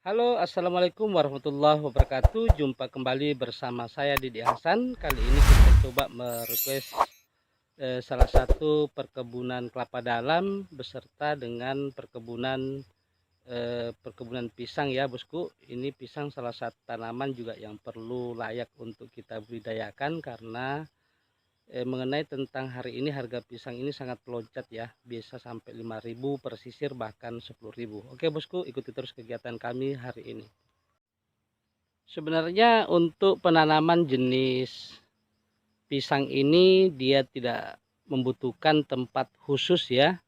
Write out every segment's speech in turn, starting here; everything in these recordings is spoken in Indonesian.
Halo, assalamualaikum warahmatullahi wabarakatuh. Jumpa kembali bersama saya Didi Hasan. Kali ini kita coba merequest salah satu perkebunan kelapa dalam beserta dengan perkebunan pisang ya, bosku. Ini pisang salah satu tanaman juga yang perlu layak untuk kita budidayakan karena mengenai tentang hari ini harga pisang ini sangat melonjak ya, bisa sampai 5.000 per sisir bahkan 10.000. Oke bosku, ikuti terus kegiatan kami hari ini. Sebenarnya untuk penanaman jenis pisang ini dia tidak membutuhkan tempat khusus ya,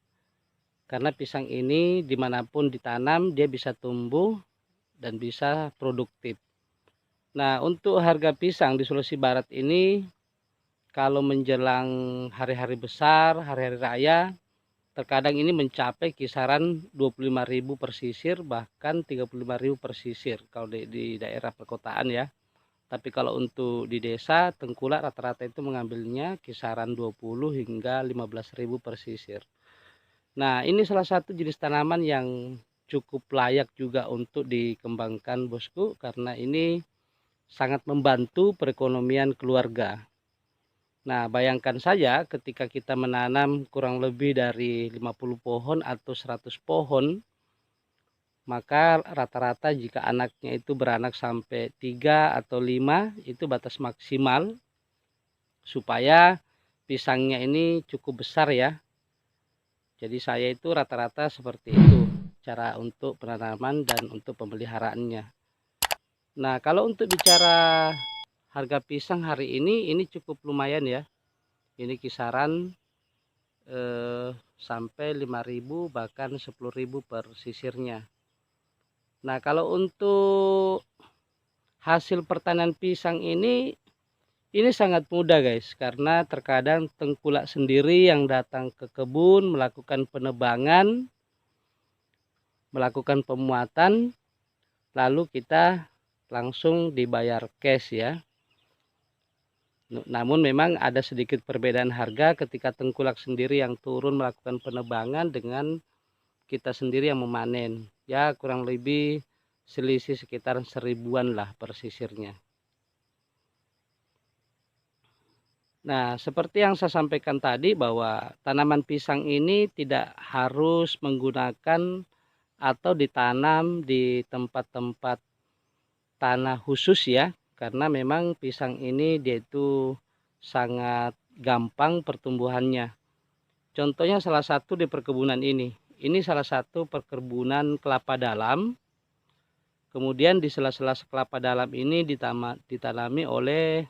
karena pisang ini dimanapun ditanam dia bisa tumbuh dan bisa produktif. Nah, untuk harga pisang di Sulawesi Barat ini kalau menjelang hari-hari besar, hari-hari raya, terkadang ini mencapai kisaran 25.000 per sisir bahkan 35.000 per sisir kalau di daerah perkotaan ya. Tapi kalau untuk di desa, tengkulak rata-rata itu mengambilnya kisaran 20 hingga 15.000 per sisir. Nah, ini salah satu jenis tanaman yang cukup layak juga untuk dikembangkan bosku, karena ini sangat membantu perekonomian keluarga. Nah, bayangkan saja ketika kita menanam kurang lebih dari 50 pohon atau 100 pohon, maka rata-rata jika anaknya itu beranak sampai 3 atau 5 itu batas maksimal supaya pisangnya ini cukup besar ya. Jadi saya itu rata-rata seperti itu cara untuk penanaman dan untuk pemeliharaannya. Nah, kalau untuk bicara harga pisang hari ini cukup lumayan ya. Ini kisaran sampai 5.000 bahkan 10.000 per sisirnya. Nah, kalau untuk hasil pertanian pisang ini sangat mudah guys, karena terkadang tengkulak sendiri yang datang ke kebun melakukan penebangan, melakukan pemuatan, lalu kita langsung dibayar cash ya. Namun memang ada sedikit perbedaan harga ketika tengkulak sendiri yang turun melakukan penebangan dengan kita sendiri yang memanen. Ya kurang lebih selisih sekitar 1.000-an lah per sisirnya. Nah, seperti yang saya sampaikan tadi bahwa tanaman pisang ini tidak harus menggunakan atau ditanam di tempat-tempat tanah khusus ya, karena memang pisang ini dia itu sangat gampang pertumbuhannya. Contohnya salah satu di perkebunan ini. Ini salah satu perkebunan kelapa dalam. Kemudian di sela-sela kelapa dalam ini ditanami oleh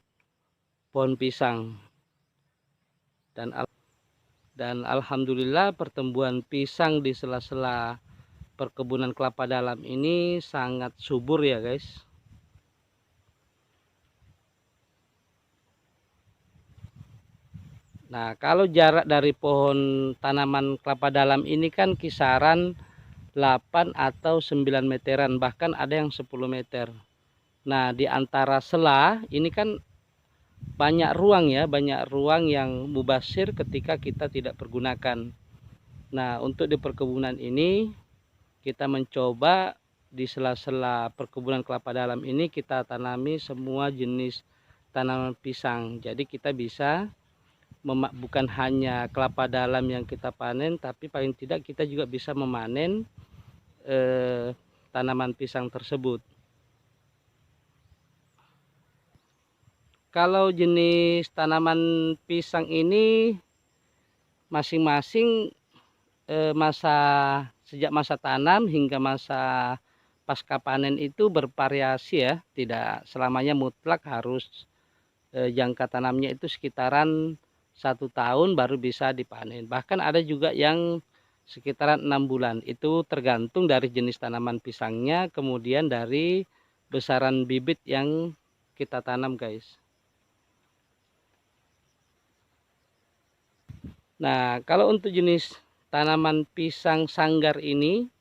pohon pisang. Dan alhamdulillah pertumbuhan pisang di sela-sela perkebunan kelapa dalam ini sangat subur ya guys. Nah, kalau jarak dari pohon tanaman kelapa dalam ini kan kisaran 8 atau 9 meteran, bahkan ada yang 10 meter. Nah, di antara sela ini kan banyak ruang ya, banyak ruang yang mubasir ketika kita tidak pergunakan. Nah, untuk di perkebunan ini kita mencoba di sela-sela perkebunan kelapa dalam ini kita tanami semua jenis tanaman pisang. Jadi kita bisa bukan hanya kelapa dalam yang kita panen, tapi paling tidak kita juga bisa memanen tanaman pisang tersebut. Kalau jenis tanaman pisang ini masing-masing sejak masa tanam hingga masa pasca panen itu bervariasi ya, tidak selamanya mutlak harus jangka tanamnya itu sekitaran 1 tahun baru bisa dipanen. Bahkan ada juga yang sekitaran 6 bulan. Itu tergantung dari jenis tanaman pisangnya, kemudian dari besaran bibit yang kita tanam guys. Nah, kalau untuk jenis tanaman pisang sanggar ini,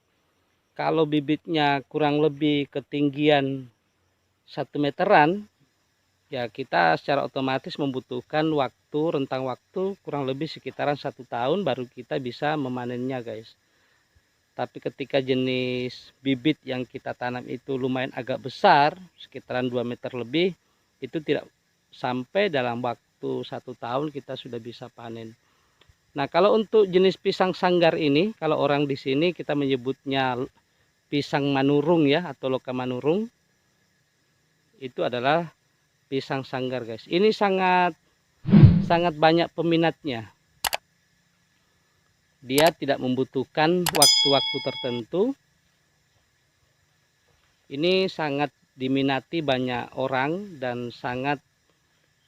kalau bibitnya kurang lebih ketinggian 1 meteran, ya kita secara otomatis membutuhkan rentang waktu kurang lebih sekitaran 1 tahun baru kita bisa memanennya guys. Tapi ketika jenis bibit yang kita tanam itu lumayan agak besar, sekitaran 2 meter lebih, itu tidak sampai dalam waktu 1 tahun kita sudah bisa panen. Nah, kalau untuk jenis pisang sanggar ini, kalau orang di sini kita menyebutnya pisang manurung ya, atau loka manurung, itu adalah pisang sanggar, guys. Ini sangat banyak peminatnya. Dia tidak membutuhkan waktu-waktu tertentu. Ini sangat diminati banyak orang dan sangat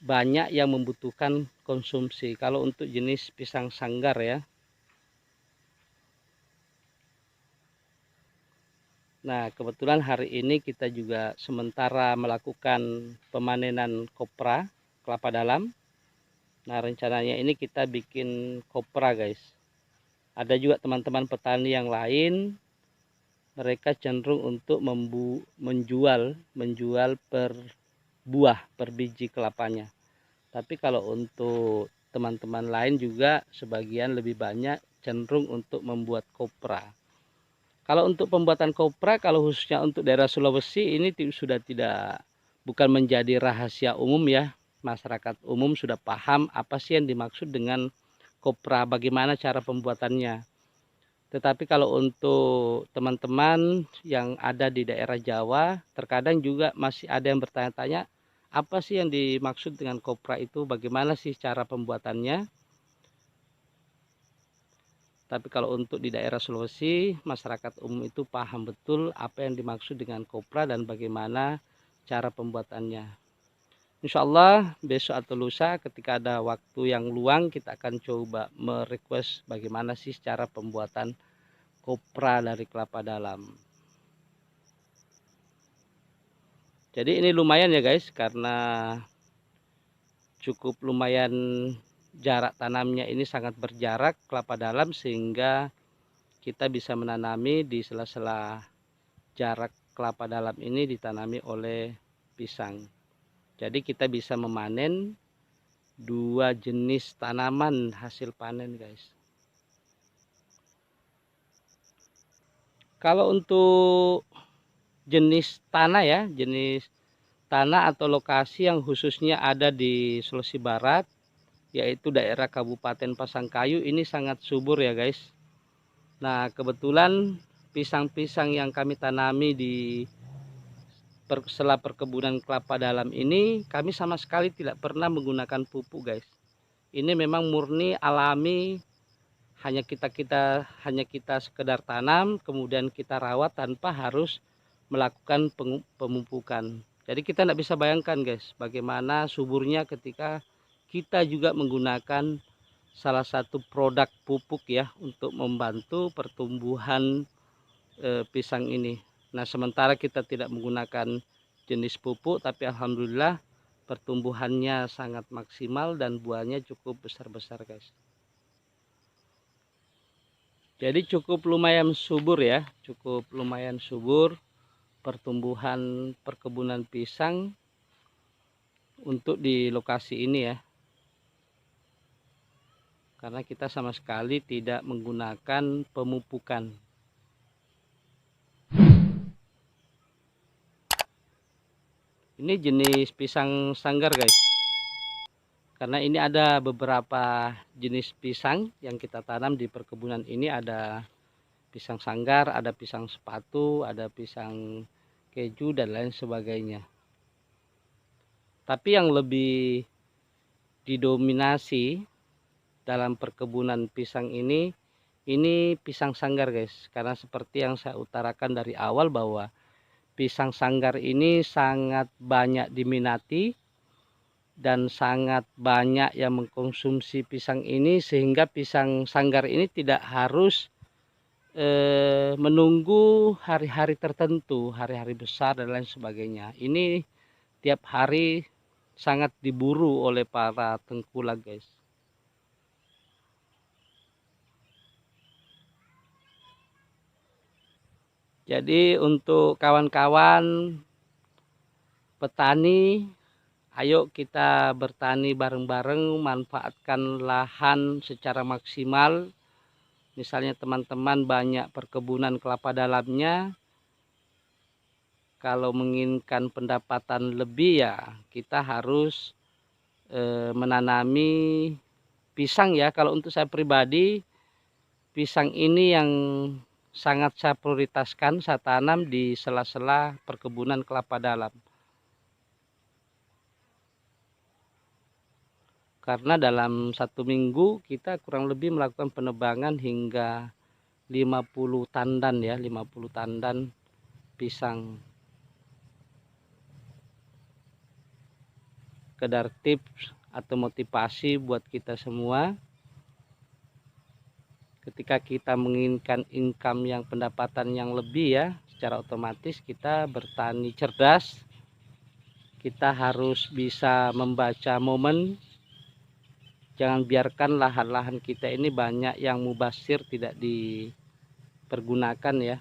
banyak yang membutuhkan konsumsi. Kalau untuk jenis pisang sanggar ya. Nah, kebetulan hari ini kita juga sementara melakukan pemanenan kopra, kelapa dalam. Nah, rencananya ini kita bikin kopra, guys. Ada juga teman-teman petani yang lain, mereka cenderung untuk menjual per buah, per biji kelapanya. Tapi kalau untuk teman-teman lain juga sebagian lebih banyak cenderung untuk membuat kopra. Kalau untuk pembuatan kopra, kalau khususnya untuk daerah Sulawesi ini sudah bukan menjadi rahasia umum ya. Masyarakat umum sudah paham apa sih yang dimaksud dengan kopra, bagaimana cara pembuatannya. Tetapi kalau untuk teman-teman yang ada di daerah Jawa, terkadang juga masih ada yang bertanya-tanya, apa sih yang dimaksud dengan kopra itu, bagaimana sih cara pembuatannya. Tapi kalau untuk di daerah Sulawesi, masyarakat umum itu paham betul apa yang dimaksud dengan kopra dan bagaimana cara pembuatannya. Insya Allah besok atau lusa ketika ada waktu yang luang, kita akan coba merequest bagaimana sih cara pembuatan kopra dari kelapa dalam. Jadi ini lumayan ya guys, karena cukup lumayan jarak tanamnya ini sangat berjarak kelapa dalam, sehingga kita bisa menanami di sela-sela jarak kelapa dalam ini ditanami oleh pisang. Jadi kita bisa memanen dua jenis tanaman hasil panen, guys. Kalau untuk jenis tanah ya, jenis tanah atau lokasi yang khususnya ada di Sulawesi Barat, yaitu daerah Kabupaten Pasangkayu, ini sangat subur ya guys. Nah, kebetulan pisang-pisang yang kami tanami di sela perkebunan kelapa dalam ini, kami sama sekali tidak pernah menggunakan pupuk guys. Ini memang murni alami, hanya kita sekedar tanam, kemudian kita rawat tanpa harus melakukan pemupukan. Jadi kita tidak bisa bayangkan guys, bagaimana suburnya ketika kita juga menggunakan salah satu produk pupuk ya untuk membantu pertumbuhan pisang ini. Nah, sementara kita tidak menggunakan jenis pupuk, tapi alhamdulillah pertumbuhannya sangat maksimal dan buahnya cukup besar-besar guys. Jadi cukup lumayan subur ya, cukup lumayan subur pertumbuhan perkebunan pisang untuk di lokasi ini ya. Karena kita sama sekali tidak menggunakan pemupukan. Ini jenis pisang sanggar guys. Karena ini ada beberapa jenis pisang yang kita tanam di perkebunan ini. Ada pisang sanggar, ada pisang sepatu, ada pisang keju dan lain sebagainya. Tapi yang lebih didominasi dalam perkebunan pisang ini pisang sanggar guys. Karena seperti yang saya utarakan dari awal bahwa pisang sanggar ini sangat banyak diminati dan sangat banyak yang mengkonsumsi pisang ini, sehingga pisang sanggar ini tidak harus menunggu hari-hari tertentu, hari-hari besar dan lain sebagainya. Ini tiap hari sangat diburu oleh para tengkulak guys. Jadi untuk kawan-kawan petani, ayo kita bertani bareng-bareng, manfaatkan lahan secara maksimal Misalnya teman-teman banyak perkebunan kelapa dalamnya, kalau menginginkan pendapatan lebih ya kita harus menanami pisang ya. Kalau untuk saya pribadi, pisang ini yang sangat saya prioritaskan, saya tanam di sela-sela perkebunan kelapa dalam. Karena dalam 1 minggu kita kurang lebih melakukan penebangan hingga 50 tandan ya, 50 tandan pisang. Sekedar tips atau motivasi buat kita semua. Ketika kita menginginkan income yang pendapatan yang lebih ya, secara otomatis kita bertani cerdas. Kita harus bisa membaca momen. Jangan biarkan lahan-lahan kita ini banyak yang mubazir, tidak dipergunakan ya.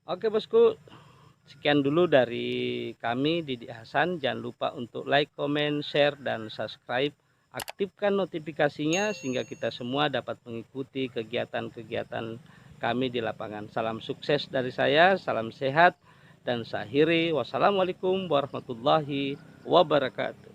Oke bosku, sekian dulu dari kami Didik Hasan. Jangan lupa untuk like, comment, share, dan subscribe. Aktifkan notifikasinya sehingga kita semua dapat mengikuti kegiatan-kegiatan kami di lapangan. Salam sukses dari saya, salam sehat, dan saya akhiri. Wassalamualaikum warahmatullahi wabarakatuh.